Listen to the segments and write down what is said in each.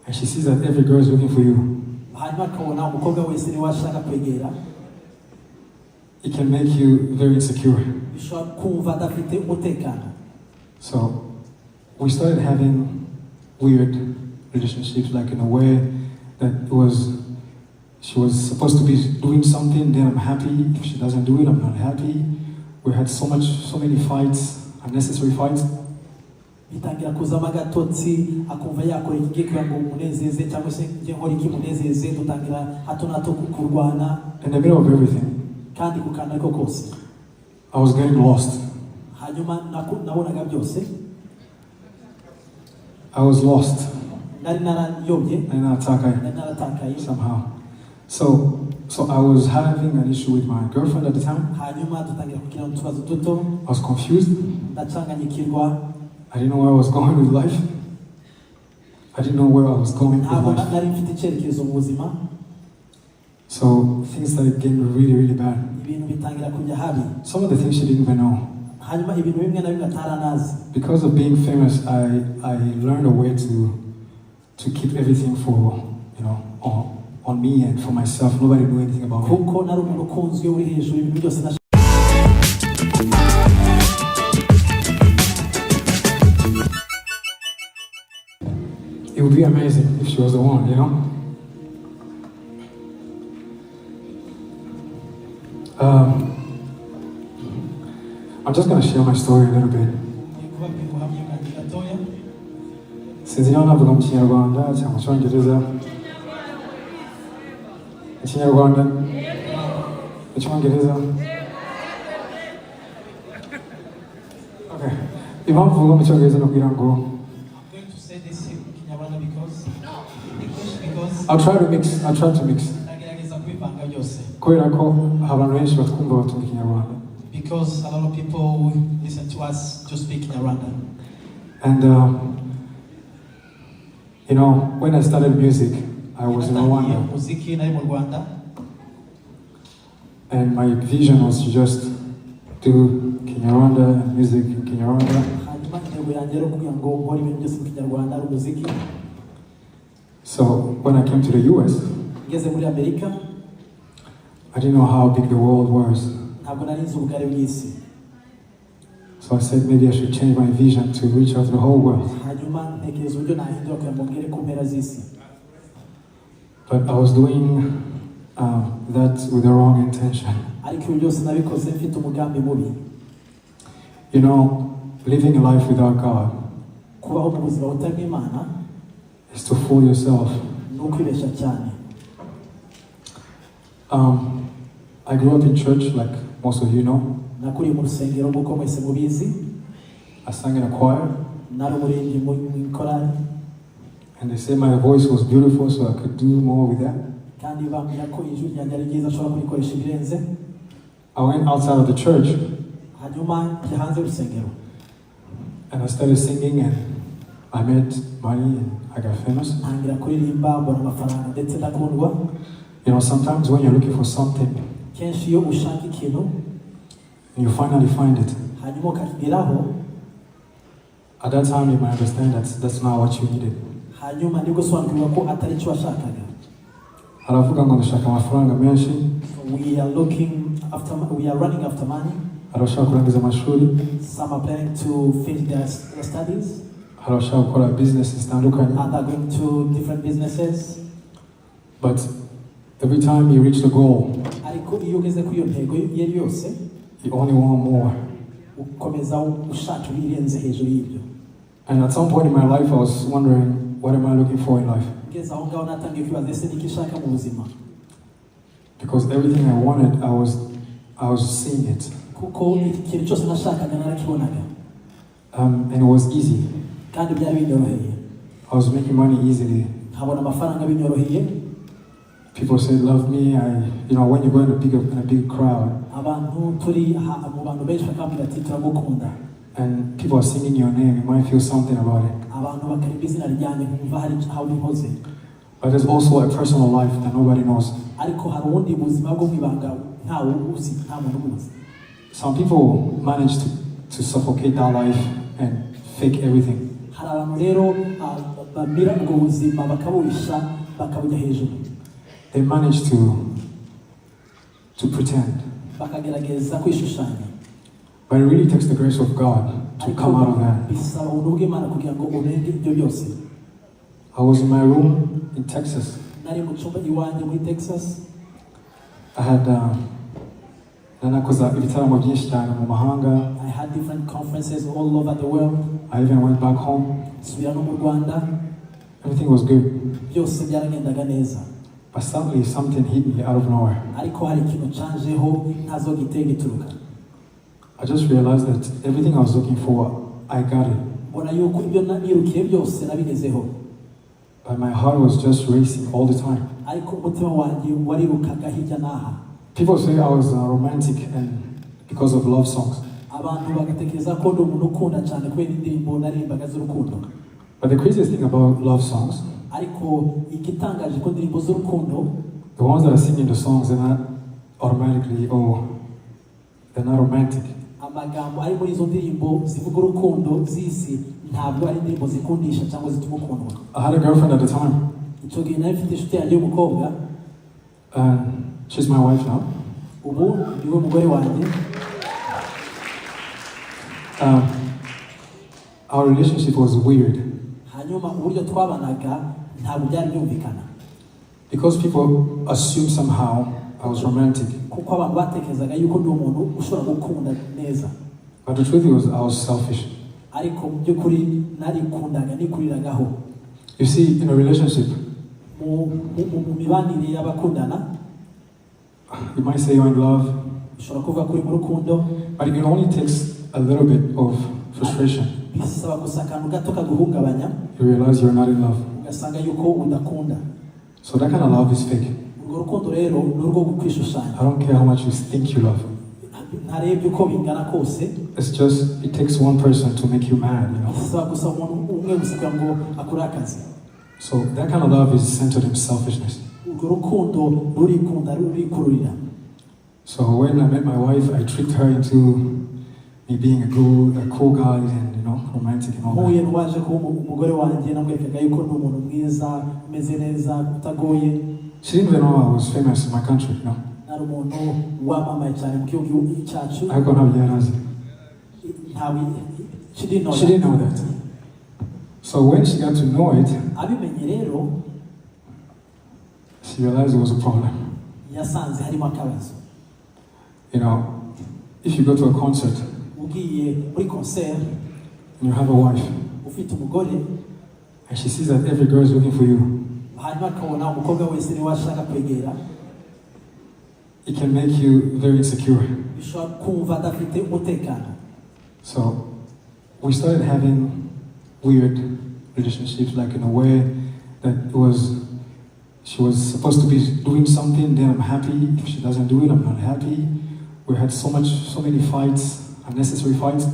and she sees that every girl is looking for you, it can make you very insecure. So we started having weird relationships, like in a way that she was supposed to be doing something, then I'm happy. If she doesn't do it, I'm not happy. We had so many fights, unnecessary fights. And in the middle of everything, I was getting lost. I was lost. Somehow. So I was having an issue with my girlfriend at the time. I was confused. I didn't know where I was going with life. I didn't know where I was going with life. So things started getting really, really bad. Some of the things she didn't even know. Because of being famous, I learned a way to keep everything for, on me and for myself. Nobody knew anything about me. It would be amazing if she was the one, I'm just going to share my story a little bit. Since you don't have to come to Kinyarwanda, I'm trying to do that. Kinyarwanda? Which one is that? Okay. If I'm going to go. I'll try to mix. Because a lot of people listen to us to speak Kinyarwanda. And when I started music, I was in Rwanda. And my vision was to just do Kinyarwanda and music in Kinyarwanda. So when I came to the US, I didn't know how big the world was. So I said maybe I should change my vision to reach out to the whole world. But I was doing that with the wrong intention. Living a life without God is to fool yourself. I grew up in church, like most of you know. I sang in a choir. And they said my voice was beautiful, so I could do more with that. I went outside of the church and I started singing, and I met Meddy and I got famous. Sometimes when you're looking for something and you finally find it, at that time you might understand that that's not what you needed. We are running after money. Some are planning to finish their studies. Others are going to different businesses. But every time you reach the goal, you only want more. And at some point in my life, I was wondering, what am I looking for in life? Because everything I wanted, I was seeing it. And it was easy. I was making money easily. People say, love me. When you go in a big crowd, and people are singing your name, you might feel something about it. But there's also a personal life that nobody knows. Some people manage to suffocate that life and fake everything. bamira ubwo buzima bakabuhisha bakabujya hejuru. They managed to pretend. Bakagerageza kwishushanya. But it really takes the grace of God to come out of that. Bisaba ubuntu bw'Imana kugira ngo urenge ibyo byose. I was in my room in Texas. Nari mu cyumba iwanjye muri Texas. I had nanakoza ibitaramo byinshi cyane mu mahanga. I had different conferences all over the world. I even went back home. Subira no mu Rwanda. Everything was good. Byose byaragendaga neza. But suddenly something hit me out of nowhere. Ariko hari ikintu canjeho ntazo giteye gituruka. I just realized that everything I was looking for, I got it. Mbona yuko ibyo nirukiye byose nabigezeho. But my heart was just racing all the time. Ariko umutima wanjye warirukaga hirya n'aha. People say I was romantic and because of love songs. Abantu bagatekereza ko ndi umuntu ukunda cyane kubera indirimbo narimbaga z'urukundo. But the craziest thing about love songs, ariko igitangaje ko indirimbo z'urukundo, the ones that are singing the songs, they're not automatically, they're not romantic. Amagambo ari muri izo ndirimbo zivuga urukundo z'isi ntabwo ari indirimbo zikundisha cyangwa zituma ukundwa. I had a girlfriend at the time. Icyo gihe nari mfite inshuti yanjye y'umukobwa. She's my wife now. Ubu niwe mugore wanjye. Our relationship was weird. Hanyuma uburyo twabanaga ntabwo byari byumvikana. Because people assume somehow I was romantic. Kuko abantu batekerezaga yuko ndi umuntu ushobora gukunda neza. But the truth was I was selfish. Ariko mu by'ukuri narikundaga nikuriragaho. You see, in a relationship, mu mibanire y'abakundana, you might say you're in love, ushobora kuvuga kuri mu rukundo, but it only takes a little bit of frustration. Bisaba gusa akantu gato kaguhungabanya. You realize you're not in love. Ugasanga yuko udakunda. So that kind of love is fake. Urwo rukundo rero ni urwo kwishushanya. I don't care how much you think you love. Ntarebye uko bingana kose. It's just, it takes one person to make you mad, you know. Bisaba gusa umuntu umwe gusa ngo akurakaze. So that kind of love is centered in selfishness. Urwo rukundo rurikunda rurikururira. So when I met my wife, I tricked her into me being a cool guy and, you know, romantic and all that. Muye waje ko umugore wanjye namwerekaga yuko ndi umuntu mwiza, umeze neza, utagoye. She didn't even know I was famous in my country, you know. Nari umuntu wamamaye cyane mu gihugu cyacu. I got ntabyarazi. She didn't know that. So when she got to know it, abimenye rero, she realized it was a problem. Yasanze harimo akabazo. You know, if you go to a concert, ugiye muri concert, and you have a wife, ufite umugore, and she sees that every girl is looking for you, hanyuma akabona umukobwa wese niwe ashaka kwegera, it can make you very insecure. bishobora kumva adafite umutekano. So we started having weird relationships, like in a way that she was supposed to be doing something, then I'm happy. If she doesn't do it, I'm not happy. We had so many fights, unnecessary fights.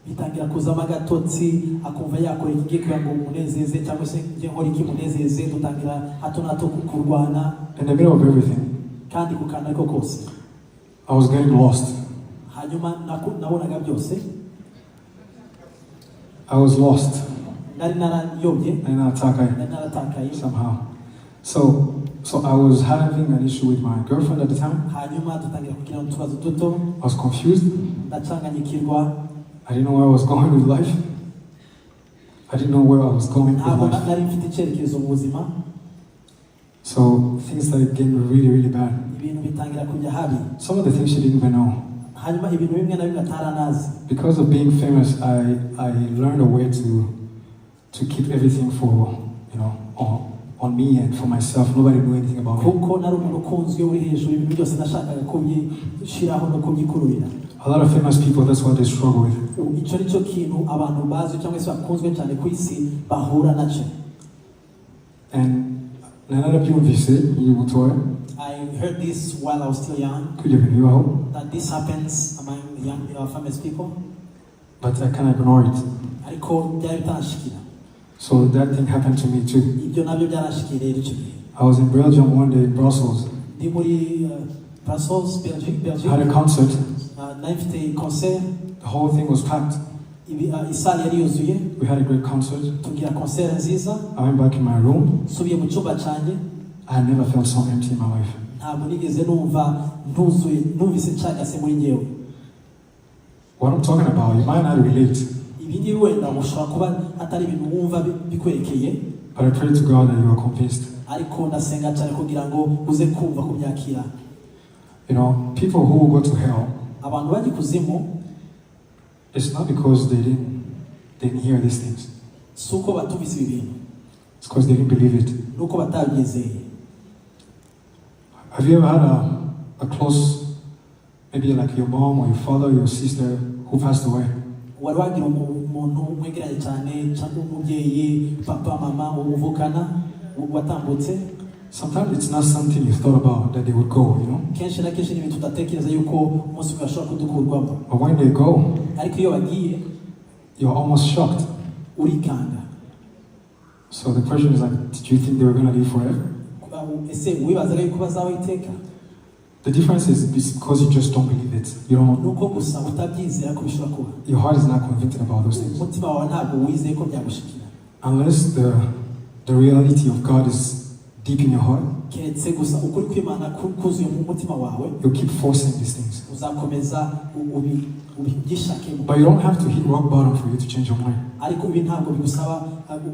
Bitangira kuzama agatotsi, akumva yakora iki kugira ngo umunezeze cyangwa se nje nkora iki munezeze, dutangira hato na hato kurwana. In the middle of everything, kandi kukana ko kose, I was getting lost. Hanyuma nabonaga byose. I was lost. Nari narayobye. Somehow. So I was having an issue with my girlfriend at the time. Hanyuma dutangira kugira utubazo duto. I was confused. Ndacanganyikirwa. I didn't know where I was going with life. I didn't know where I was going with life. Nari mfite icyerekezo mu buzima. So things started getting really, really bad. Ibintu bitangira kujya habi. Some of the things she didn't even know. Hanyuma ibintu bimwe na bimwe ataranazi. Because of being famous, I learned a way to keep everything for, you know, on me and for myself. Nobody knew anything about me. Kuko nari umuntu ukunzwe uri hejuru, ibintu byose nashakaga kubyishiraho no kubyikururira. A lot of famous people, that's what they struggle with. Icyo nicyo kintu abantu bazi cyangwa se bakunzwe cyane ku isi bahura nacyo. And narabyumvise nkiri mutoya. I heard this while I was still young. Kujya bibaho. That this happens among young famous people. But I can't ignore it. Ariko byari bitanashikira. So that thing happened to me too. Ibyo nabyo byaranashikiriye icyo gihe. I was in Belgium one day, in Brussels. Ndi muri Brussels, Belgium. I had a concert. Nifite concert. The whole thing was packed. isali yari yuzuye. We had a great concert. Tugira concert nziza. I went back in my room. Subiye mu cyumba cyanjye. I never felt so empty in my life. Ntabwo nigeze numva ntuzuye, numvise nshagase muri njyewe. What I'm talking about, you might not relate. Ibi ngibi wenda ushobora kuba atari ibintu wumva bikwerekeye. But I pray to God that you are convinced. Ariko ndasenga cyane kugira ngo uze kumva kubyakira. You know, people who will go to hell, abantu bajya kuzimu, it's not because they didn't hear these things. Suko batumvise ibi bintu. It's because they didn't believe it. Nuko batabyizeye. Have you ever had a close, maybe like your mom or your father or your sister who passed away? Wari wagira umuntu umwegeranye cyane cyangwa umubyeyi, papa, mama, uvukana watambutse? Sometimes it's not something you thought about that they would go, you know. Kenshi na kenshi n'ibintu tudatekereza yuko umunsi umwe bashobora kudukurwamo. But when they go, ariko iyo bagiye, you're almost shocked. Urikanga. So the question is like, did you think they were going to live forever? Ese wibazaga yuko bazabaho iteka? The difference is because you just don't believe it. You don't. Nuko gusa utabyizera ko bishobora kuba. Your heart is not convicted about those things. Umutima wawe ntabwo wizeye ko byagushikira. Unless the reality of God is deep in your heart, keretse gusa ukuri kw'Imana kuzuye mu mutima wawe, you keep forcing these things. Uzakomeza ubishakemo. But you don't have to hit rock bottom for you to change your mind. Ariko ibi ntabwo bigusaba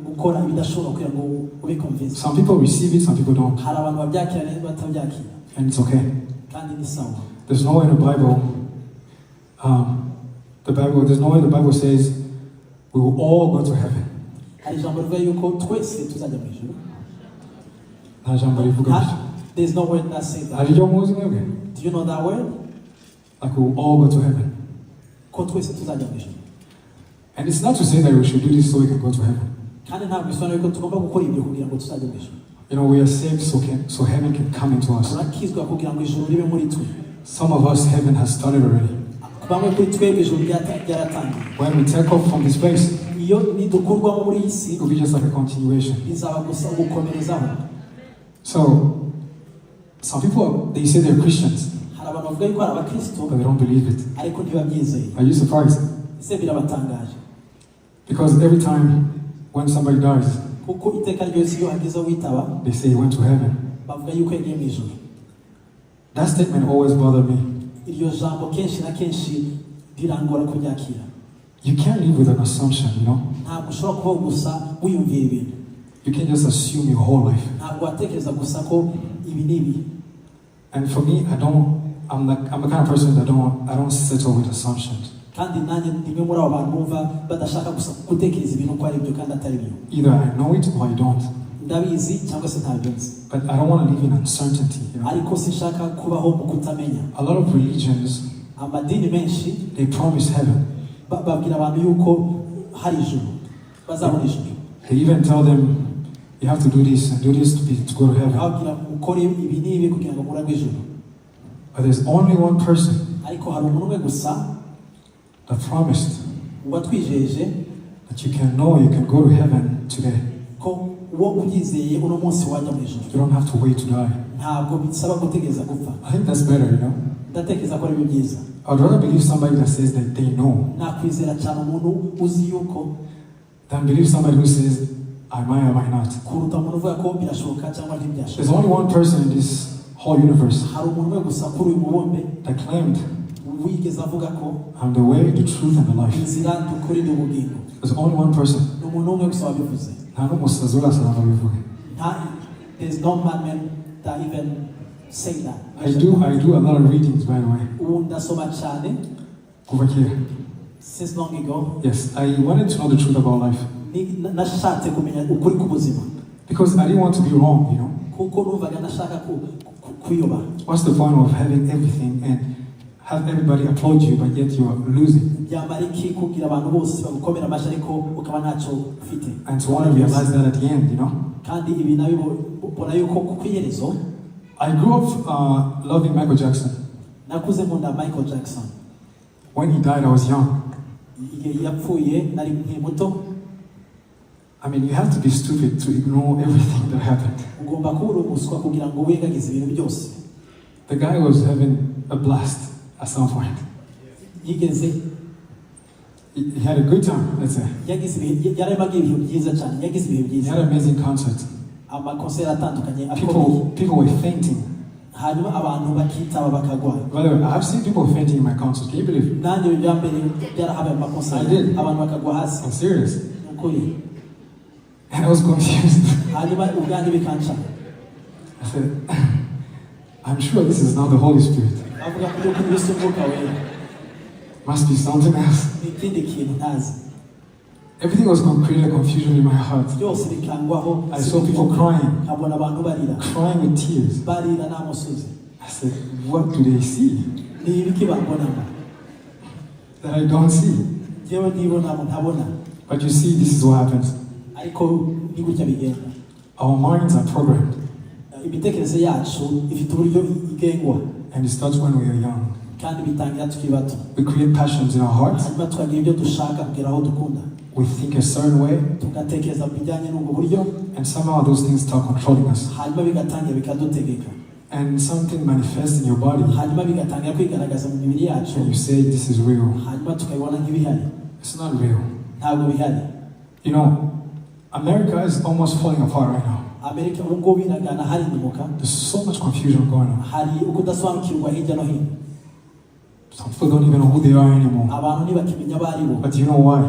gukora ibidashobora kugira ngo ube convinced. Some people receive it, some people don't. Hari abantu babyakira neza batabyakira. And it's okay. Kandi ni sawa. There's nowhere in the Bible, there's nowhere in the Bible says we will all go to heaven. Hari ijambo rivuga yuko twese tuzajya mu ijuru. There's no word that says that. Do you know that word? Like we will all go to heaven. Ko twese tuzajya mu ijuru. And it's not to say that we should do this so we can go to heaven. Kandi ntabwo bisobanuye ko tugomba gukora ibyo kugira ngo tuzajya mu ijuru. You know, we are saved so heaven can come into us. Turakizwa kugira ngo ijuru ribe muri twe. Some of us, heaven has started already. Bamwe kuri twebwe ijuru ryaratangiye. When we take off from this place, iyo nidukurwamo muri iyi si, it will be just like a continuation. bizaba gusa gukomerezaho. So, some people, they say they're Christians, hari abantu bavuga yuko ari abakristo, but they don't believe it. ariko ntibabyizeye. Are you surprised? Ese birabatangaje. Because every time when somebody dies, kuko iteka ryose iyo hagize witaba, they say he went to heaven. bavuga yuko yagiye mu ijuru. That statement always bothered me. Iryo jambo kenshi na kenshi rirangora kubyakira. You can't live with an assumption, you know. Ntabwo ushobora kubaho gusa wiyumvira ibintu. You can't just assume your whole life. Ntabwo watekereza gusa ko ibi n'ibi. And for me, I'm the kind of person that I don't settle with assumptions. Kandi nanjye ndimwe muri abo bantu bumva badashaka gusa gutekereza ibintu ko ari byo kandi atari byo. Either I know it or I don't. Ndabizi cyangwa se ntabizi. But I don't want to live in uncertainty, you know. Ariko sinshaka kubaho mu kutamenya. A lot of religions, amadini menshi, they promise heaven. babwira abantu yuko hari ijuru, bazabona ijuru. They even tell them you have to do this and do this to go to heaven. Babwira mukore ibi n'ibi kugira ngo muragwe ijuru. But there's only one person ariko hari umuntu umwe gusa that promised watwijeje that you can know you can go to heaven today. ko uwo ubyizeye uno munsi wajya mu ijuru. You don't have to wait to die. Ntabwo bisaba gutegereza gupfa. I think that's better, you know. Ndatekereza ko ari byo byiza. I'd rather believe somebody that says that they know Nakwizera cyane umuntu uzi yuko than believe somebody who says I might or might not. kuruta umuntu uvuga ko birashoboka cyangwa ntibyashoboka. There's only one person in this whole universe hari umuntu umwe gusa kuri uyu mubumbe that claimed wigeze avuga ko I'm the way, the truth, and the life. inzira n'ukuri n'ubugingo. There's only one person. Ni umuntu umwe gusa wabivuze. There's no man that even say that. I do a lot of readings, by the way. Ndasoma cyane. Over here. Since long ago. Yes, I wanted to know the truth about life. Nashatse kumenya ukuri k'ubuzima. Because I didn't want to be wrong, you know. Kuko numvaga nashaka kuyoba. What's the point of having everything and have everybody applaud you, but yet you are losing? Byamariki kugira abantu bose bagukomera amashyi ariko ukaba ntacyo ufite. And to want to realize that at the end, you know. Kandi ibi nabyo ubona yuko kuyiherezo. I grew up loving Michael Jackson. Nakuze nkunda Michael Jackson. When he died, I was young. Yapfuye nari muto. I mean, you have to be stupid to ignore everything that happened. Ugomba kuba umuswa kugira ngo wirengagize ibintu byose. The guy was having a blast at some point. Yigeze he had a good time, let's say. yaremaga ibihe byiza cyane, yagize ibihe He byiza, had amazing concerts. amakonseri atandukanye akomeye, People were fainting. hanyuma abantu bakitaba bakagwara. By the way, I've seen people fainting in my concerts. Can you believe it? nanjye ibya mbere byarahabaye I amakonseri, did. abantu bakagwa hasi, I'm serious. ukuri. And I was confused. hanyuma ubwanjye bikanca, I said, I'm sure this is not the Holy Spirit. avuga ko yuko Yesu umwuka wera, Must be something else. ni ikindi kintu ntazi. Everything was creating a confusion in my heart. byose bikangwaho, I saw people crying, nkabona abantu barira, crying with tears. barira nta musozi. I said, what do they see ni ibiki bambonamo that I don't see? njyewe ndibonamo ntabona, But you see, this is what happens. ariko ni gutya bigenda. Our minds are programmed, imitekerereze yacu ifite uburyo igengwa, and it starts when we are young. kandi bitangira tukiri bato. We create passions in our hearts. hanyuma tukagira ibyo dushaka kugera aho dukunda, We think a certain way, tugatekereza mu bijyanye n'ubwo buryo, and somehow those things start controlling us. hanyuma bigatangira bikadutegeka, And something manifests in your body, hanyuma bigatangira kwigaragaza mu mibiri yacu, and you say, this is real. hanyuma tukabibona nk'ibihari. It's not real. ntabwo bihari. You know, America is almost falling apart right now. Amerika ubu ngubu iragana hari inyumuka, There's so much confusion going on. hari ukudasobanukirwa hirya no hino, Some people don't even know who they are anymore. abantu ntibakimenya abo ari bo. But you know why?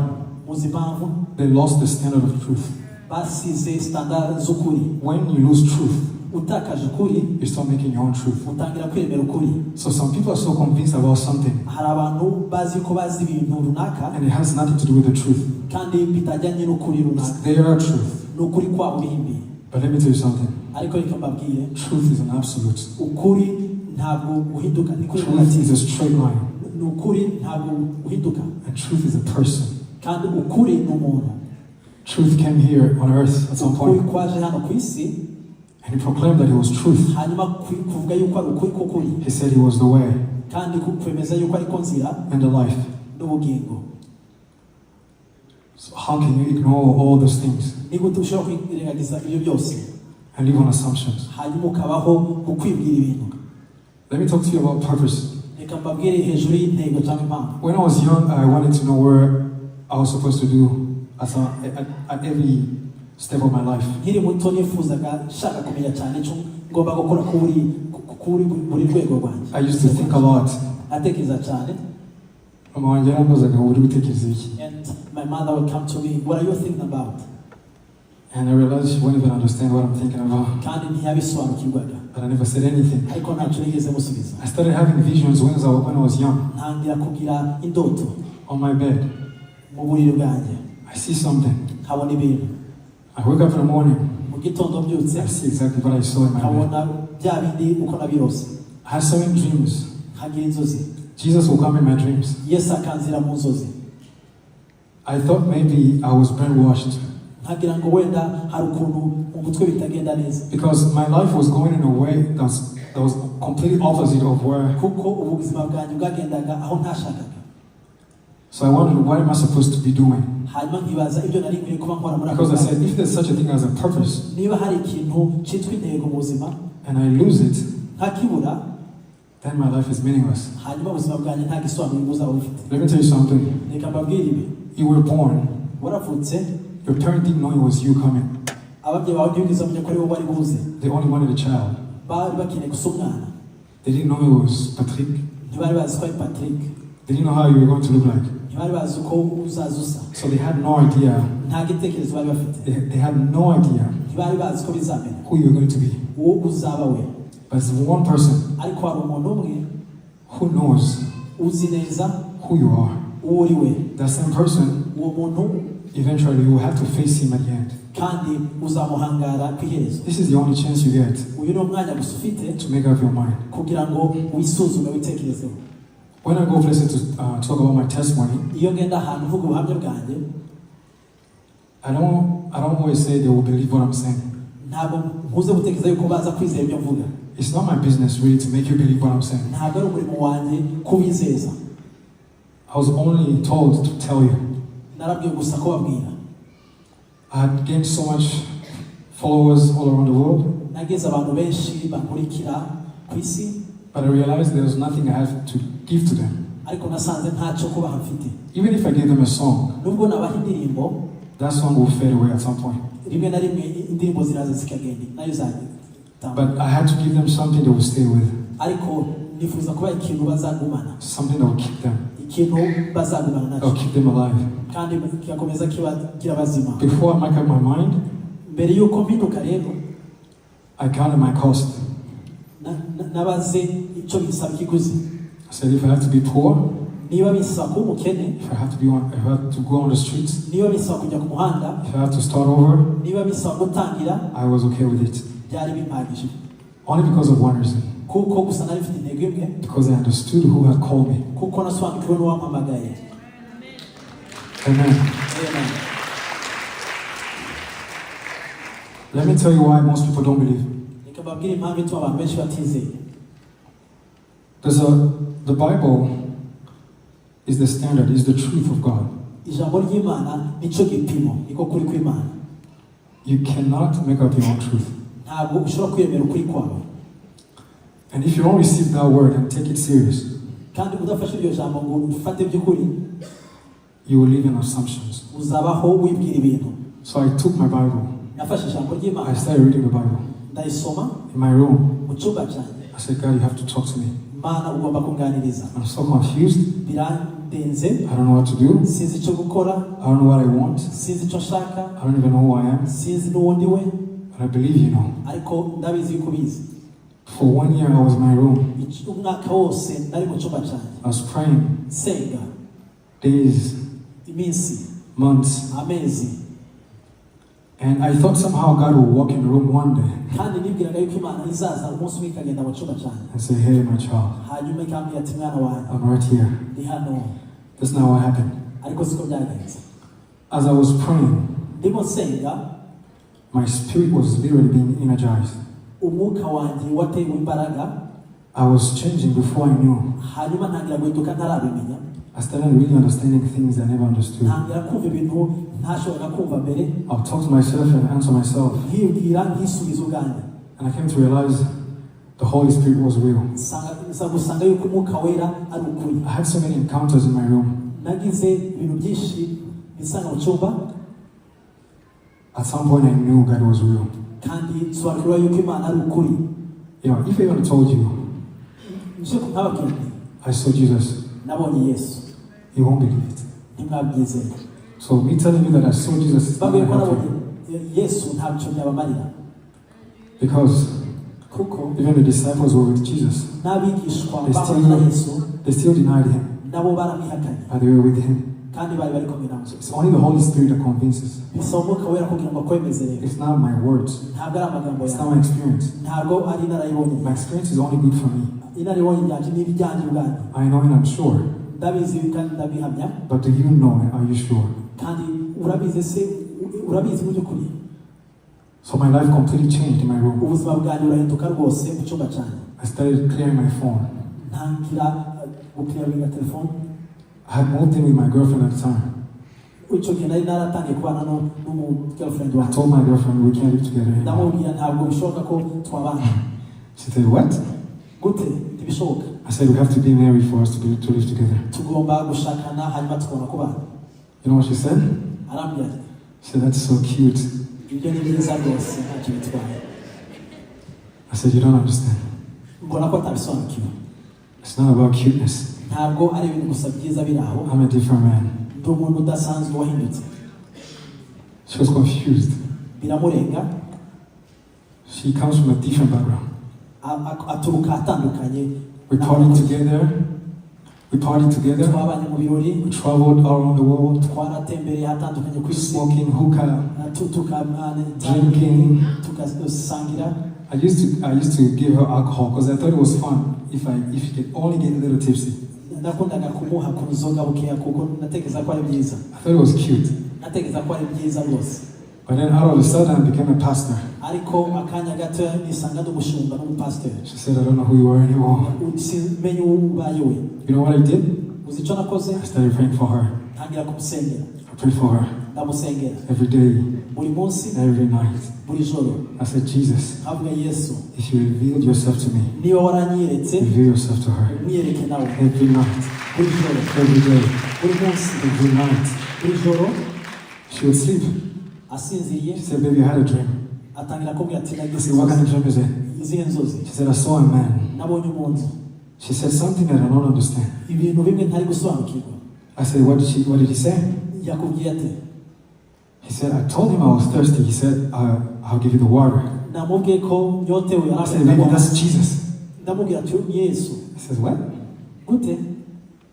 muzi impamvu? They lost the standard of truth. basize standard z'ukuri. When you lose truth, utakaje ukuri, you start making your own truth. utangira kwemera ukuri. So some people are so convinced about something, hari abantu bazi ko bazi ibintu runaka, and it has nothing to do with the truth. kandi bitajyanye n'ukuri It's runaka, their truth. n'ukuri kwabo bihimbiye. But let me tell you something. ariko reka mbabwire, Truth is an absolute. ukuri ntabwo guhinduka, ni kuri Truth is a straight line. ni ukuri ntabwo guhinduka, And truth is a person. kandi ukuri ni umuntu. Truth came here on earth at some ukuri point, kwaje hano ku isi, and he proclaimed that he was truth. hanyuma kuvuga yuko ari ukuri k'ukuri, He said he was the way kandi kwemeza yuko ariko nzira and the life. n'ubugingo. So how can you ignore all those things ni gute ushobora kwirengagiza ibyo byose, and live on assumptions? hanyuma ukabaho ku kwibwira ibintu? Let me talk to you about purpose. reka mbabwire hejuru y'intego cyangwa impamvu. When I was young, I wanted to know where I was supposed to do at every step of my life. nkiri muto nifuzaga nshaka kumenya cyane icyo ngomba gukora kuri buri rwego rwanjye. I used to think a lot. natekereza cyane, Mama wanjye yarambazaga uri gutekereza iki? and my mother would come to me, what are you thinking about? And I realized she wouldn't even understand what I'm thinking about. kandi ntiyabisobanukirwaga, But I never said anything. ariko ntacyo nigeze musubiza. I started having visions when I was young. ntangira kugira indoto On my bed, mu buriri bwanjye, I see something. nkabona ibintu. I wake up in the morning, mu gitondo mbyutse, I see exactly what I saw in my bed. nkabona bya bindi uko nabirose, I had so many dreams. nkagira inzozi, Jesus will come in my dreams. Yesu akanzira mu nzozi. I thought maybe I was brainwashed nkagira ngo wenda hari ukuntu mu mutwe bitagenda neza, because my life was going in a way that was completely opposite of where. kuko ubuzima bwanjye bwagendaga aho ntashakaga. So I wondered, what am I supposed to be doing? hanyuma nkibaza ibyo nari nkwiye kuba nkora muri ako Because I kanya. said, if there's such a thing as a purpose, niba hari ikintu cyitwa intego mu buzima and I lose it, ntakibura, then my life is meaningless. hanyuma ubuzima bwanjye nta gisobanuro buzaba bufite. Let me tell you something. reka mbabwire ibi, You were born. waravutse, Your parent didn't know it was you coming. ababyeyi bawe ntibigeze bamenya ko ari bo bari buze, They only wanted a child. bari bakeneye gusa umwana, They didn't know it was Patrick. ntibari bazi ko ari Patrick, They didn't know how you were going to look like. ntibari bazi ko uzaza usa, So they had no idea. nta gitekerezo bari bafite, They had no idea ntibari bazi ko bizamera who you were going to be. uwo uzaba we. But there's one person ariko hari umuntu umwe who knows uzi neza who you are. uwo uri we. That same person, uwo muntu eventually you will have to face him at the end. kandi uzamuhangara ku iherezo. This is the only chance you get uyu ni umwanya gusa ufite to make up your mind. kugira ngo wisuzume witekerezeho. When I go places to talk about my testimony, iyo ngenda ahantu uvuga ubuhamya bwanjye, I don't always say they will believe what I'm saying. ntabwo mpuze gutekereza yuko baza kwizera ibyo mvuga. It's not my business really to make you believe what I'm saying. ntabwo ari umurimo wanjye kubizeza. I was only told to tell you. narabwiye gusa ko babwira. I had gained so much followers all around the world, nageze abantu benshi bankurikira ku isi, but I realized there was nothing I had to give to them. ariko nasanze ntacyo kuba hafite. Even if I give them a song, nubwo nabaha indirimbo, that song will fade away at some point. rimwe na rimwe indirimbo ziraza zikagenda nayo zanjye. But I had to give them something they will stay with. Ariko nifuza kuba ikintu bazagumana. Something that will keep them. Ikintu bazagumana That will keep them alive. kandi kigakomeza kibagira bazima. Before I make up my mind, mbere yuko mpinduka rero, I counted my cost. nabaze icyo bisaba ikiguzi. I said if I have to be poor, niba bisaba kuba umukene, if I have to go on the streets, niba bisaba kujya ku muhanda, if I have to start over, niba bisaba gutangira, I was okay with it. byari bimpagije. Only because of one reason. Kuko gusa nari mfite intego imwe. Because I understood who had called me. Kuko nasobanukiwe n'uwampamagaye. Amen. Amen. Let me tell you why most people don't believe. Nikababwira impamvu ituma abantu benshi batizeye. The Bible is the standard, is the truth of God. Ijambo ry'Imana nico gipimo, niko kuri kw'Imana. You cannot make up your own truth. Ntabwo ushobora kwiyemera ukuri kwawe. And if you don't receive that word and take it serious, kandi udafashe iryo jambo ngo ufate by'ukuri, you will live in assumptions. uzabaho wibwira ibintu. So I took my Bible. Nafashe ijambo ry'Imana. I started reading the Bible. Ndayisoma in my room. mu cyumba cyanjye. I said, God, you have to talk to me. Mana ugomba kunganiriza. I'm so confused. Birandenze. I don't know what to do. Sinzi icyo gukora. I don't know what I want. Sinzi icyo nshaka. I don't even know who I am. Sinzi n'uwo ndi we. But I believe you know. Ariko ndabizi yuko ubizi. For 1 year I was in my room. Umwaka wose nari mu cyumba cyanjye. I was praying. Senga. Days. Iminsi. Months. Amezi. And I thought somehow God would walk in the room one day kandi nibwiraga yuko Imana izaza umunsi umwe ikagenda mu cyumba cyanjye. and say, hey, my child, hanyuma ikambwira ati mwana wanjye, I'm right here. ndi hano. That's not what happened. Ariko siko byagenze. As I was praying, ndimo nsenga, my spirit was literally being energized. umwuka wanjye watewe imbaraga. I was changing before I knew. hanyuma ntangira guhinduka ntarabimenya. I started really understanding things I never understood. ntangira kumva ibintu ntashoboraga kumva mbere. I'll talk to myself and answer myself. nkibwira nkisubiza ubwanjye. And I came to realize the Holy Spirit was real. gusanga yuko umwuka wera ari ukuri. I had so many encounters in my room. nagize ibintu byinshi bisanga mu cyumba. At some point I knew God was real. kandi nsobanukirwa yuko Imana ari ukuri. You know, if I even told you I saw Jesus, nabonye Yesu, you won't believe it. ntimwabyizera. So me telling you that I saw Jesus is not going to help you. Yesu ntacyo byabamarira. Because kuko even the disciples were with Jesus. n'abigishwa babana na Yesu, They still denied him. nabo baramwihakanye. But they were with him. kandi bari bari kumwe nawe. It's only the Holy Spirit that convinces. bisaba umwuka wera kugira ngo akwemeze rero. It's not my words. ntabwo ari amagambo It's not yawe. my experience. ntabwo ari inararibonye. My experience is only good for me. inararibonye byanjye n'ibijyanye ubwanjye. I know and I'm sure. ndabizi kandi ndabihamya. But do you know and are you sure? kandi urabizi se, urabizi mu by'ukuri. So my life completely changed in my room. ubuzima bwanjye burahinduka rwose mu cyumba cyanjye. I started clearing my phone. ntangira gukiriya telefone. I had moved in with my girlfriend at the time. icyo gihe nari naratangiye kubana n'umu-girlfriend I wanjye. told my girlfriend we can't live together anymore. ndamubwira ntabwo bishoboka ko twabana. She said, what? gute ntibishoboka. I said, we have to be married for us to live together. tugomba gushakana hanyuma tukabona kubana. You know what she said? arambwira ati, She said, that's so cute. ibyo ni byiza rwose ntacyo bitwaye. I said, you don't understand. mbona ko atabisobanukiwe. It's not about cuteness. ntabwo ari ibintu gusa byiza biri aho. I'm a different man. ndi umuntu udasanzwe wahindutse. She was confused. biramurenga. She comes from a different background. aturuka atandukanye. We partied together. twabanye mu birori. We traveled all around the world. twaratembereye hatandukanye ku isi. Smoking hookah. Drinking. tugasangira. I used to give her alcohol because I thought it was fun if she could only get a little tipsy. nakundaga kumuha ku nzoga bukeya kuko natekereza ko ari byiza. I thought it was cute. natekereza ko ari byiza rwose. But then out of a sudden I became a pastor. ariko akanya gato nisanga n'umushumba n'umupasiteri. She said, I don't know who you are anymore. simenye uwo ubaye we. You know what I did? uzi icyo nakoze? I started praying for her. ntangira kumusengera. I prayed for her. ndamusengera every day, buri munsi every night. buri joro I said, Jesus, avuga Yesu if you revealed yourself to me, niba waranyeretse reveal yourself to her. mwiyereke nawe Every night, buri joro every day, buri munsi every night. buri joro She would sleep. asinziriye She said, baby, I had a dream. atangira kumbwira ati I nagize said, what kind of dream is it? izihe nzozi She said, I saw a man. nabonye umuntu She said something that I don't understand. ibintu bimwe ntari gusobanukirwa I said, what did he say? yakubwiye ate He said, I told him I was thirsty. He said, I'll give you the water. namubwiye ko nyotewe I said, maybe that's Jesus. ndamubwira ati ni Yesu He says, what? gute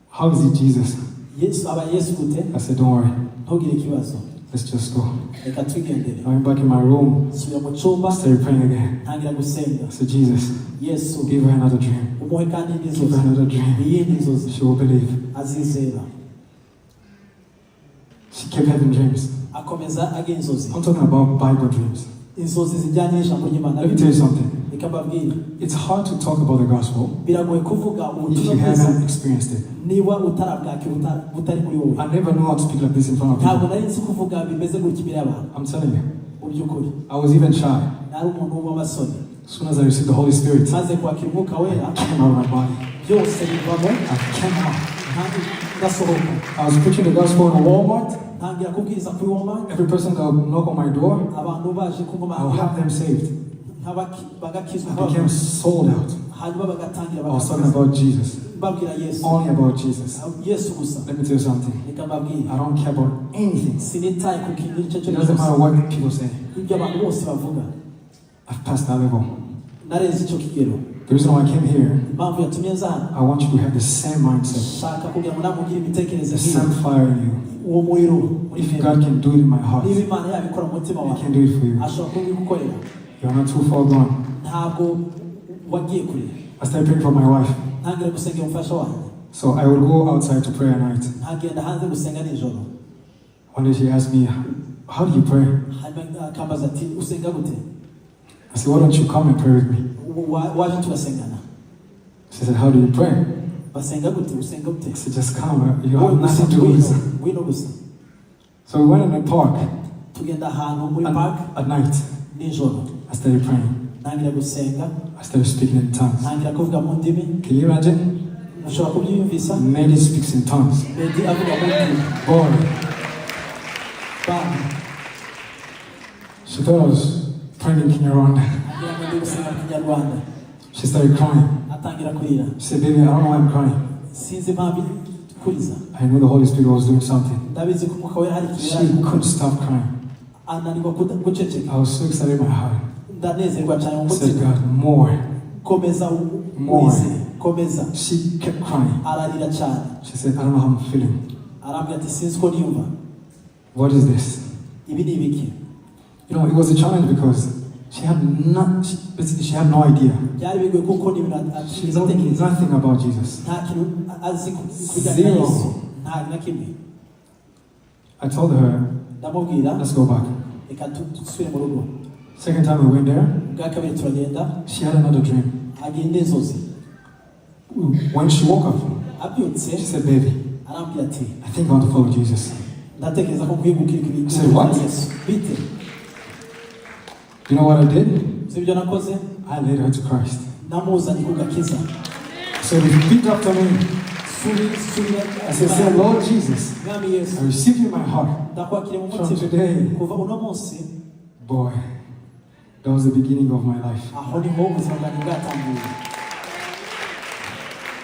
How is he Jesus? Yesu aba Yesu gute I said, don't worry. ntugire ikibazo Let's just go. reka twigendere I went back in my room, subira mu cyumba started praying again. ntangira gusenga I said, Jesus, Yesu give her another dream. umuhe kandi indi Give her nzozi another dream. iyindi nzozi She will believe. azizera She kept having dreams. akomeza agira inzozi I'm talking about Bible dreams. inzozi zijyanye n'ijambo ry'Imana Let me tell you something. reka mbabwire It's hard to talk about the gospel biragoye kuvuga if ubutumwa you bwiza haven't experienced it. niba utarabwakira butari muri wowe I never knew how to speak like this in front of ntabwo people. nari nzi kuvuga bimeze gutya imbere y'abantu I'm telling you. mu by'ukuri I was even shy. nari umuntu w'amasoni As soon as I received the Holy Spirit, maze kwakira umwuka wera I came out of my body. byose bivamo I came out. kandi ndasohoka I was preaching the gospel in Walmart. ntangira kubwiriza kuri Walmart Every person that would knock on my door, abantu baje I would kumva have them saved. bagakizwa I became sold out. hanyuma bagatangira I was talking about Jesus. babwira Yesu Only about Jesus. Yesu gusa Let me tell you something. reka mbabwire I don't care about anything. sinitaye ku kintu icyo It cyo doesn't matter cyose what people say. ibyo abantu bose bavuga I've passed that level. narenze icyo kigero The reason why I came here, impamvu yatumye nza hano I want you to have the same mindset, shaka kugira ngo namugire imitekerereze the nk'iyo same fire in you. uwo muriro muri If mwe God can do it in my heart, niba He Imana yabikora mu mutima wawe can do it for you. ashobora kubigukorera You're not too far gone. ntabwo wagiye kure I started praying for my wife. ntangira gusengera umufasha wanjye So I would go outside to pray at night. ntagenda hanze gusenga nijoro One day she asked me, how do you pray? hanyuma akambaza ati usenga gute I said, why don't you come and pray with me? waje tugasengana She said, how do you pray? basenga gute usenga I gute said, just come. You have nothing to lose. wino gusa So we went in the park tugenda ahantu muri park at night. nijoro I started praying. ntangira gusenga I started speaking in tongues. ntangira kuvuga mu ndimi Can you imagine? ushobora kubyiyumvisa Meddy speaks in tongues. Meddy avuga mu ndimi Boy, bam she thought I was praying in Kinyarwanda. agira ngo ndi gusenga mu kinyarwanda She started crying. atangira kurira She said, baby, I don't know why I'm crying. sinzi impamvu kuriza I knew the Holy Spirit was doing something. ndabizi ko umwuka wera hari She ikintu couldn't stop crying. ananirwa guceceka I was so excited in my heart. ndanezerwa cyane mu I said, mutima God, more. komeza More. urize komeza She kept crying. ararira cyane She said, I don't know how I'm feeling. arambwira ati sinzi ko niyumva What is this? ibi ni ibiki You know, it was a challenge because she had basically she had no idea. byari bigoye kuko ni ibintu She atigeze knew atekereza nothing about Jesus. nta kintu azi ku bijyanye na Zero. Yesu nta na kimwe I told her, ndamubwira let's go back. reka dusubire mu rugo Second time we went there, bwa kabiri turagenda she had another dream. agira indi nzozi When she woke up, abyutse she said, baby, arambwira ati I think I want to follow Jesus. ndatekereza ko nkwiye gukira Said what? Yesu bite You know what I did? si ibyo nakoze I led her to Christ. namuzanye ku gakiza So repeat after me. subira I said, say, Lord Jesus, mwami Yesu I receive you in my heart. ndakwakira mu From mutima today, kuva uno munsi boy, that was the beginning of my life. aho niho ubuzima bwanjye bwatangiye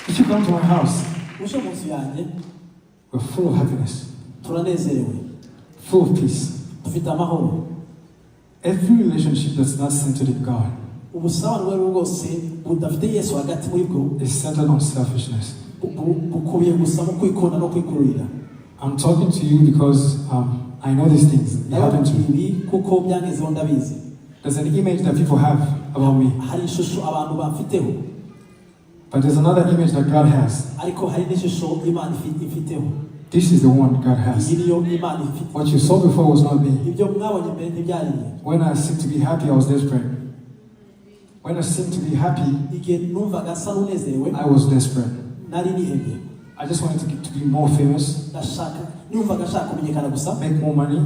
If you come to my house, uje mu nzu yanjye we're full of happiness, turanezerewe full of peace. dufite amahoro Every relationship that's not centered in God ubusabane ubwo ari bwo bwose budafite Yesu hagati muri bwo is centered on selfishness. bukubiye gusa mu kwikunda no kwikururira I'm talking to you because I know these things. They happen to me. ibi kuko byangezeho ndabizi There's an image that people have about me, hari ishusho abantu bamfiteho but there's another image that God has. ariko hari n'ishusho Imana ifiteho This is the one God has. iyi niyo Imana ifite What you saw before was not me. ibyo mwabonye mbere ntibyari mwe When I seemed to be happy, I was desperate. When I seemed to be happy, igihe numvaga asa n'unezerewe I was desperate. nari nihebye I just wanted to be more famous, make more money.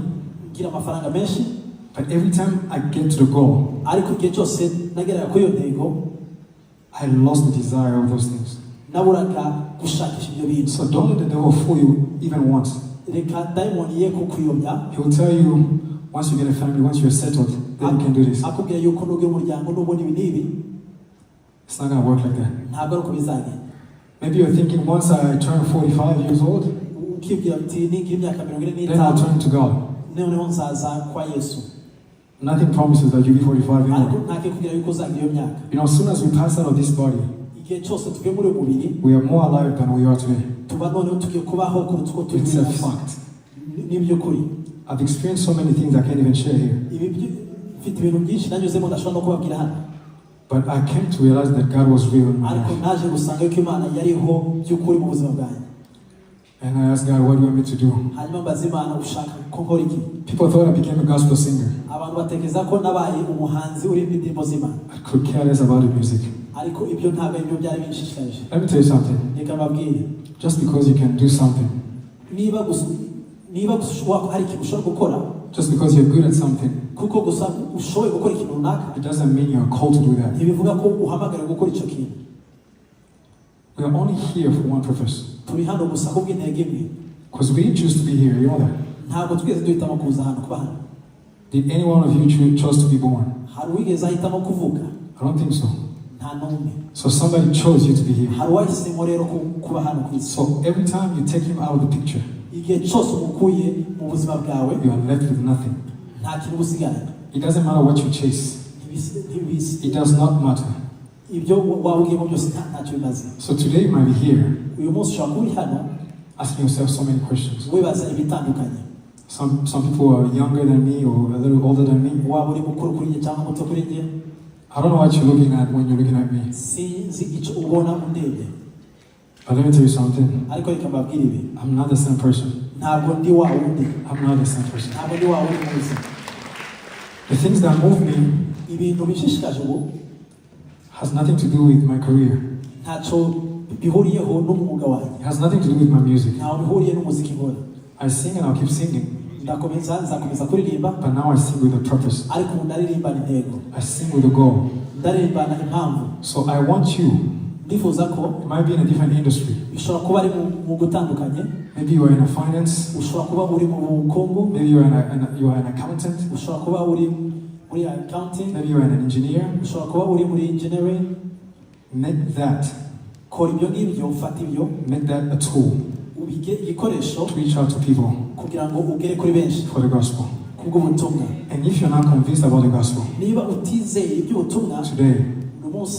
But every time I get to the goal, I lost the desire of those things. So don't let the devil fool you even once. He will tell you, once you get a family, once you're settled, then you can do this. It's not going to work like that. Maybe you're thinking, once I turn 45 years old, then I'll turn to God. Nothing promises that you'll be 45 anymore. You know, as soon as we pass out of this body, we are more alive than we are today. It's a fact. I've experienced so many things I can't even share here. But I came to realize that God was real in my life. And I asked God, what do you want me to do? People thought I became a gospel singer. I could care less about the music. Let me tell you something. Just because you can do something, just because you're good at something, it doesn't mean you're called to do that. We are only here for one purpose. Because we didn't choose to be here, you know that. Did any one of you choose to be born? I don't think so. So somebody chose you to be here. So every time you take him out of the picture, you are left with nothing. It doesn't matter what you chase. It does not matter. So today you might be here asking yourself so many questions. Some people are younger than me or a little older than me. I don't know what you're looking at when you're looking at me. But let me tell you something. I'm not the same person. I'm not the same person. The things that move me has nothing to do with my career. It has nothing to do with my music. I sing and I'll keep singing. But now I sing with a purpose. I sing with a goal. So I want you. You might be in a different industry. Maybe you are in a finance. Maybe you are an accountant. Maybe you are an engineer. Make that a tool to reach out to people for the gospel. And if you're not convinced about the gospel, today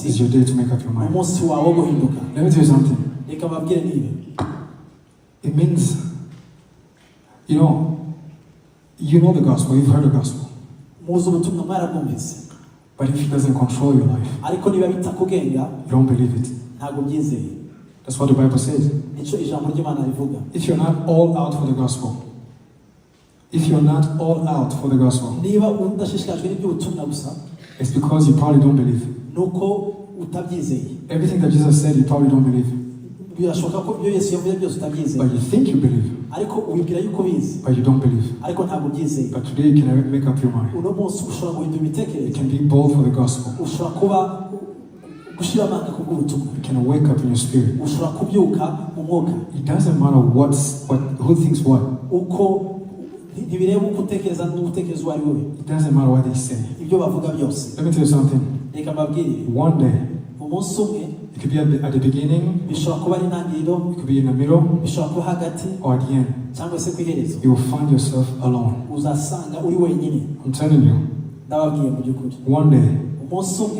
is your day to make up your mind. Let me tell you something. It means, you know the gospel, you've heard the gospel. But if it doesn't control your life, you don't believe it. That's what the Bible says. If you're not all out for the gospel, it's because you probably don't believe. Everything that Jesus said, you probably don't believe. But you think you believe. But you don't believe. But today you can make up your mind. You can be bold for the gospel. You can wake up in your spirit. It doesn't matter who thinks what. It doesn't matter what they say. Let me tell you something. One day, it could be at the beginning, it could be in the middle, or at the end. You will find yourself alone. I'm telling you. One day,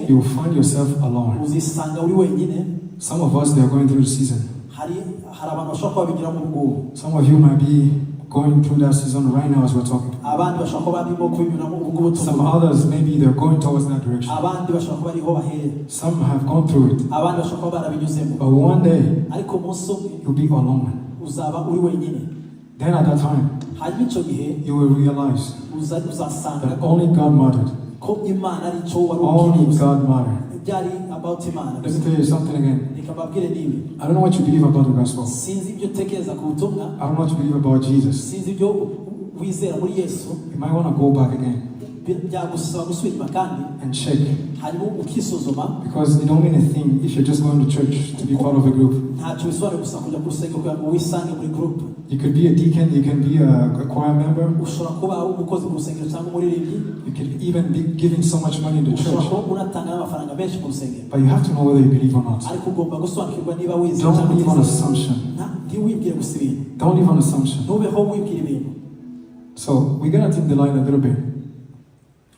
you will find yourself alone. Some of us, they are going through the season. Some of you might be going through that season right now as we're talking. Some others, maybe they're going towards that direction. Some have gone through it. But one day, you'll be alone. Then at that time, you will realize that only God mattered. ko imana ari cyo wari Only ukeneye God matters. byari about imana Let me tell you something again. nikababwire nibi I don't know what you believe about the gospel. sinzi ibyo utekereza ku butumwa I don't know what you believe about Jesus. sinzi ibyo wizera muri Yesu You might want to go back again byagusaba gusubira inyuma kandi and check. hanyuma ukisuzuma Because it don't mean a thing if you're just going to church to be part of a group. ntacyo bisobanura gusa kujya ku rusengero kugira ngo wisange muri group. You could be a deacon, you can be a choir member. ushobora kuba umukozi mu rusengero cyangwa umuririmbyi. You could even be giving so much money in the ushobora church. kuba unatanga n'amafaranga menshi mu rusengero. But you have to know whether you believe or not. ariko ugomba gusobanukirwa niba wizera Don't cyangwa live on utizera. assumption. ntiwibwire gusa ibintu. Don't live on assumption. ntubeho wibwira ibintu. So we're going to dim the light a little bit.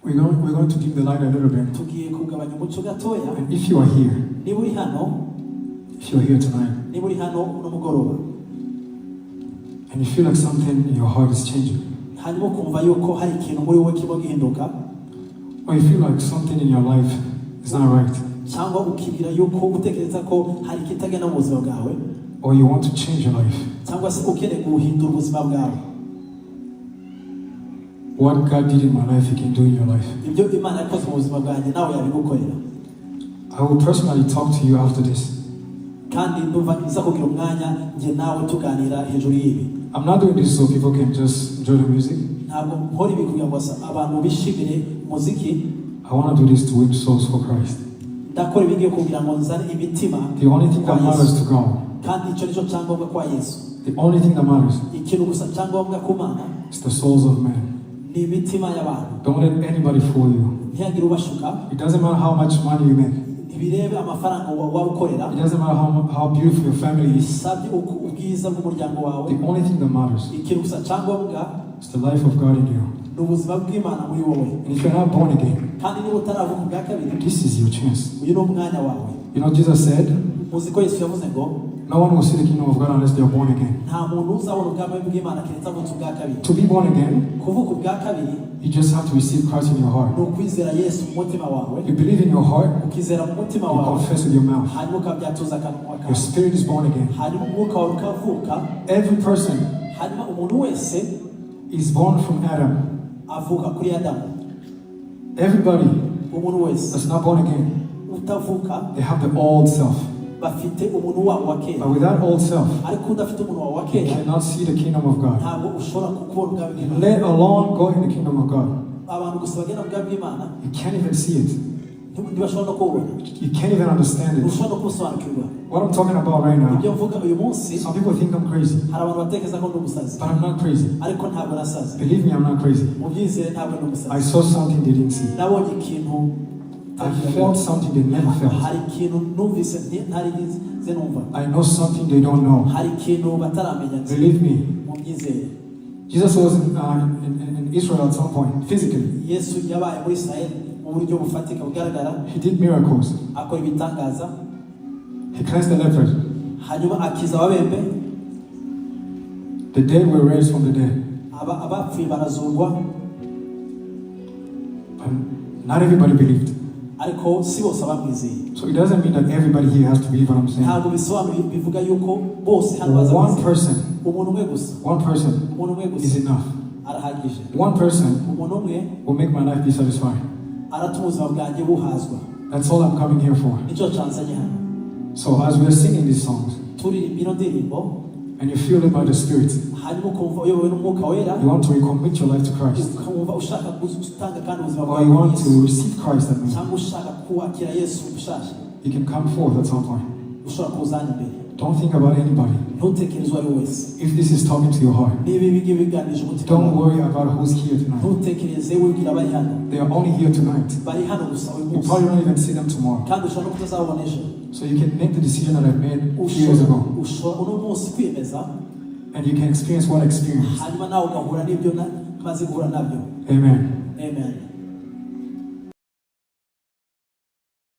We're going to dim the light a little bit. tugiye kugabanya umucyo gatoya. And if you are here, niba uri hano. if you're here tonight, niba uri hano uno mugoroba. and you feel like something in your heart is changing, hanyuma ukumva yuko hari ikintu muri wowe kirimo gihinduka. or you feel like something in your life is not right, cyangwa ukibwira yuko utekereza ko hari ikitagenda mu buzima bwawe. or you want to change your life, cyangwa se ukeneye guhindura ubuzima bwawe. what God did in my life, He can do in your life. ibyo imana yakoze mu buzima bwanjye nawe yabigukorera. I will personally talk to you after this. kandi ndumva nza kugira umwanya njye nawe tuganira hejuru y'ibi. I'm not doing this so people can just enjoy the music. ntabwo nkora ibi kugira ngo abantu bishimire muziki. I want to do this to win souls for Christ. ndakora ibi ngiye kugira ngo nzane imitima. The only thing that matters to God, kandi icyo nicyo cyangombwa kwa Yesu. the only thing that matters ikintu gusa cyangombwa ku Mana is the souls of men. ni imitima y'abantu. Don't let anybody fool you. ntihagire ubashuka. It doesn't matter how much money you make. ntibirebe amafaranga waba ukorera. It doesn't matter how beautiful your family is. bisabye ubwiza bw'umuryango wawe. The only thing that matters ikintu gusa cyangombwa is the life of God in you. ni ubuzima bw'Imana muri wowe. And if you're not born again, kandi niba utaravuka ubwa kabiri, this is your chance. uyu ni umwanya wawe. You know, Jesus said, muzi ko Yesu yavuze ngo no one will see the kingdom of God unless they are born again. nta muntu uzabona ubwami bw'Imana keretse avutse ubwa kabiri. To be born again, kuvuka ubwa kabiri you just have to receive Christ in your heart. ni ukwizera Yesu mu mutima wawe. You believe in your heart, ukizera mu mutima you wawe, confess with your mouth. hanyuma ukabyatuza akanwa Your kawe, spirit is born again. hanyuma umwuka wawe ukavuka. Every person hanyuma umuntu wese is born from Adam. avuka kuri Adamu. Everybody umuntu wese that's not born again, utavuka they have the old self. bafite umuntu wabo wa kera. But with that old self, ariko udafite umuntu wawe wa you kera cannot see the kingdom of God. ntabwo ushobora kubona ubwami bw'Imana. Let alone go in the kingdom of God. abantu gusa bagenda mu bwami bw'Imana You can't even see it. ntibashobora no kubona. You can't even understand it. ntushobora no kubusobanukirwa. What I'm talking about right now, ibyo mvuga uyu munsi some people think I'm crazy, hari abantu batekereza ko ndi umusazi, but I'm not crazy. ariko ntabwo nasaze. Believe me, I'm not crazy. mubyizere ntabwo ndi I umusazi. saw something they didn't see. nabonye ikintu I felt something they never felt. hari ikintu numvise ntarigeze numva. I know something they don't know. hari ikintu bataramenya. Believe me. mubyizere. Jesus was in Israel at some point, physically. Yesu yabaye muri Israeli mu buryo bufatika bugaragara. He did miracles. akora ibitangaza. He cleansed the lepers. hanyuma akiza ababembe. The dead were raised from the dead. abapfuye barazurwa. And not everybody believed. ariko si bose abamwizeye. So it doesn't mean that everybody here has to believe what I'm saying. ntabwo bisobanuye bivuga yuko bose hano One bazamwizeye. person, umuntu umwe gusa. one person umuntu umwe is gusa enough. arahagije. One person umuntu umwe will make my life be satisfied. aratuma ubuzima bwanjye buhazwa. That's all I'm coming here for. nicyo cyanzanye hano. So as we're singing these songs, turirimba ino ndirimbo, and you feel it by the Spirit, hanyuma ukumva uyobowe n'umwuka wera, you want to recommit your life to Christ, ukumva ushaka gutanga kandi ubuzima or bwawe you want Yesu, to receive Christ at me, cyangwa ushaka kwakira Yesu ushasha, you can come forth at some point. ushobora kuzana imbere. Don't think about anybody. ntutekereze uwo ari we wese. If this is talking to your heart, niba ibi ngibi biganije umutima don't wawe, worry about who's here tonight. ntutekereze wibwira abari hano. They are only here tonight. bari hano gusa uyu You munsi, probably don't even see them tomorrow. kandi ushobora no kutazabona ejo. So you can make the decision that I made years ago, ushobora uno munsi kwiyemeza, and you can experience what I experienced. hanyuma nawe ugahura n'ibyo maze guhura nabyo. Amen. Amen.